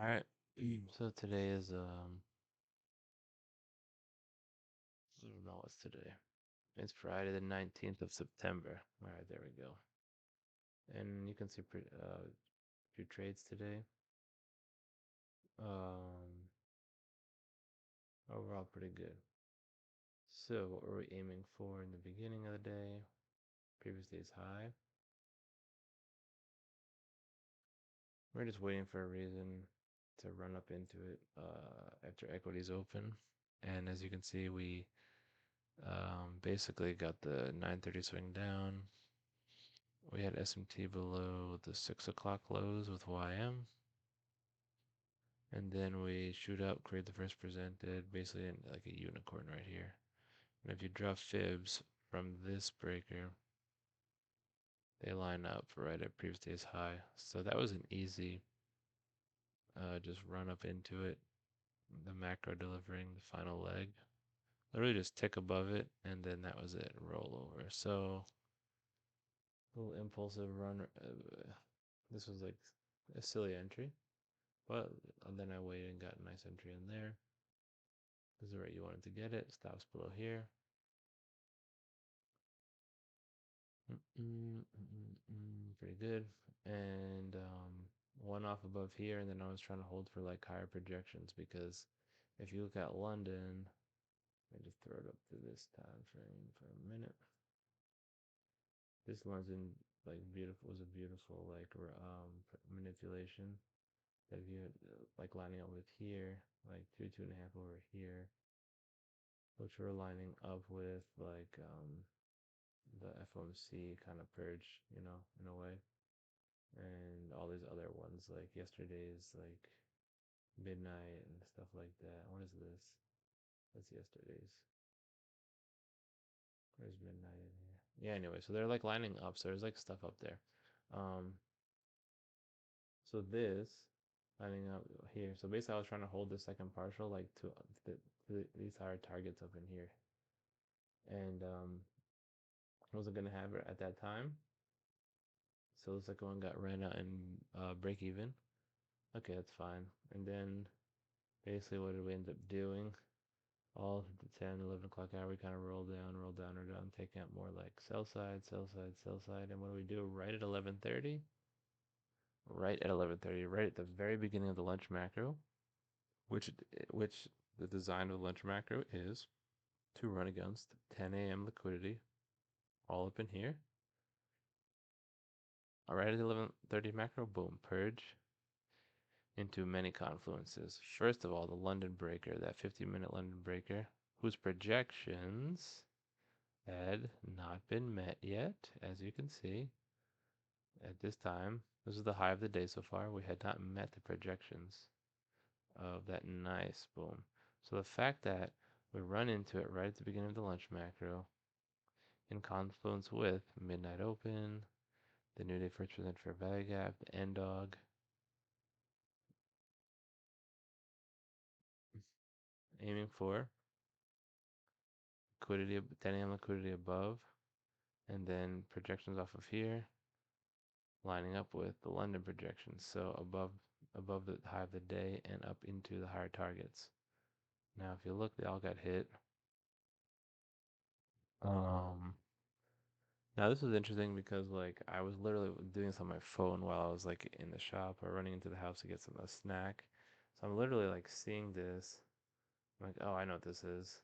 All right. So today is I don't know what's today. It's Friday the 19th of September. All right, there we go. And you can see few trades today. Um Overall pretty good. So what were we aiming for in the beginning of the day? Previous day's high. We're just waiting for a reason to run up into it after equities open. And as you can see, we basically got the 9:30 swing down. We had SMT below the 6 o'clock lows with YM. And then we shoot up, create the first presented, basically in like a unicorn right here. And if you draw fibs from this breaker, they line up right at previous day's high. So that was an easy just run up into it. The macro delivering the final leg. Literally just tick above it, and then that was it, roll over. So a little impulsive run. This was like a silly entry. But then I waited and got a nice entry in there. This is where you wanted to get it. Stops below here. Pretty good. And one off above here, and then I was trying to hold for like higher projections because if you look at London, let me just throw it up to this time frame for a minute. This London like beautiful was a beautiful like manipulation that if you like lining up with here, like two and a half over here, which we're lining up with like the FOMC kind of purge, in a way. And all these other ones like yesterday's like midnight and stuff like that. What is this? That's yesterday's. Where's midnight in here? Yeah, anyway, so they're like lining up, so there's like stuff up there. Um so this lining up here. So basically I was trying to hold the second partial like to these higher targets up in here. And I wasn't gonna have it at that time. So the second one got ran out and break even. Okay, that's fine. And then basically what did we end up doing? All the 10, 11 o'clock hour, we kind of roll down, roll down, roll down, taking out more like sell side, sell side, sell side. And what do we do? Right at 11:30? Right at 11:30, right at the very beginning of the lunch macro, which which the design of the lunch macro is to run against 10 a.m. liquidity, all up in here. All right at the 11:30 macro, boom, purge into many confluences. First of all, the London breaker, that 50-minute London breaker, whose projections had not been met yet, as you can see. At this time, this is the high of the day so far. We had not met the projections of that nice boom. So the fact that we run into it right at the beginning of the lunch macro in confluence with midnight open, the new day first percent fair value gap, the end dog, aiming for liquidity, 10 a.m. liquidity above, and then projections off of here, lining up with the London projections. So above the high of the day and up into the higher targets. Now, if you look, they all got hit. Um, Now this was interesting because like I was literally doing this on my phone while I was like in the shop or running into the house to get a snack. So I'm literally like seeing this. I'm like, oh, I know what this is.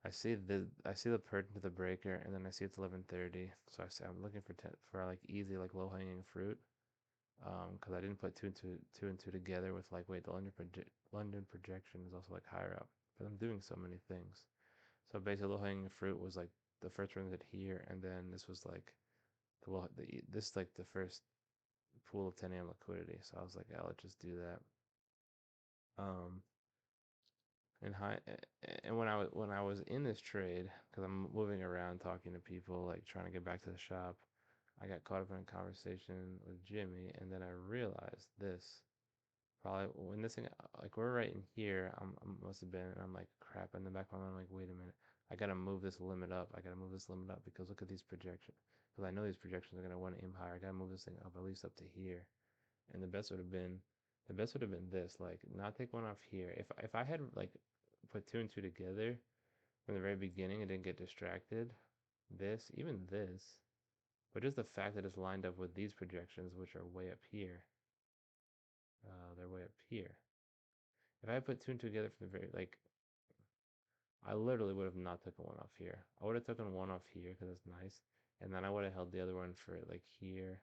I see the purge into the breaker, and then I see it's 11:30. So I'm looking for like easy like low hanging fruit. Because I didn't put two and two together with like wait the London projection is also like higher up. But I'm doing so many things. So basically, low hanging fruit was like the first one that here, and then this was like this is like the first pool of 10 a.m. liquidity. So I was like, yeah, let's just do that. Um, and high, and when I was in this trade, because I'm moving around talking to people, like trying to get back to the shop, I got caught up in a conversation with Jimmy, and then I realized this. Probably when this thing, like we're right in here, I must have been, and I'm like, crap. In the back of my mind, I'm like, wait a minute, I gotta move this limit up. I gotta move this limit up because look at these projections. Because I know these projections are gonna want to aim higher. I gotta move this thing up at least up to here. And the best would have been The best would have been this, like not take one off here. If I had like put two and two together from the very beginning and didn't get distracted, this, even this, but just the fact that it's lined up with these projections, which are way up here. They're way up here. If I had put two and two together from the very, like, I literally would have not taken one off here. I would have taken one off here because it's nice, and then I would have held the other one for like here,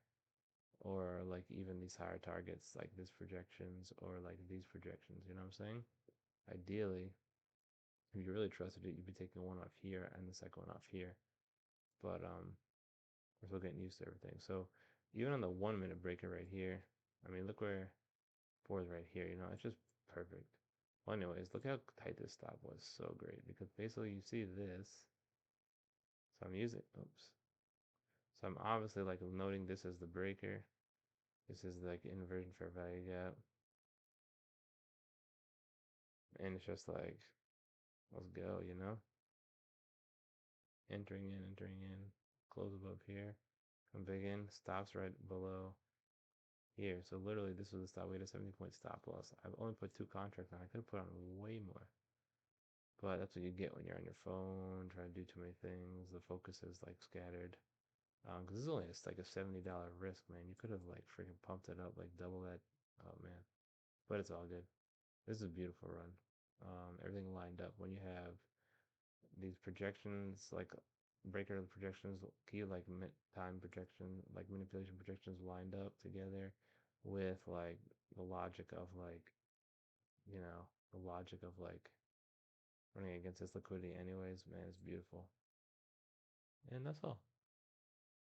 or like even these higher targets, like this projections, or like these projections. You know what I'm saying? Ideally, if you really trusted it, you'd be taking one off here and the second one off here. But we're still getting used to everything. So even on the 1 minute breaker right here, I mean, look where 4 is right here. You know, it's just perfect. Well, anyways, look how tight this stop was. So great because basically you see this. So I'm using, oops. So I'm obviously like noting this as the breaker. This is like inversion fair value gap. And it's just like, let's go, you know? Entering in, close above here, come big in, stops right below here. So literally this was the stop. We had a 70-point stop loss. I've only put 2 contracts on. I could have put on way more. But that's what you get when you're on your phone, trying to do too many things. The focus is like scattered. Because this is only like a $70 risk, man. You could have like freaking pumped it up, like double that. Oh man. But it's all good. This is a beautiful run. Everything lined up. When you have these projections, like breaker projections, key like time projection, like manipulation projections lined up together with like the logic of like, you know, the logic of like running against this liquidity anyways, man, it's beautiful. And that's all.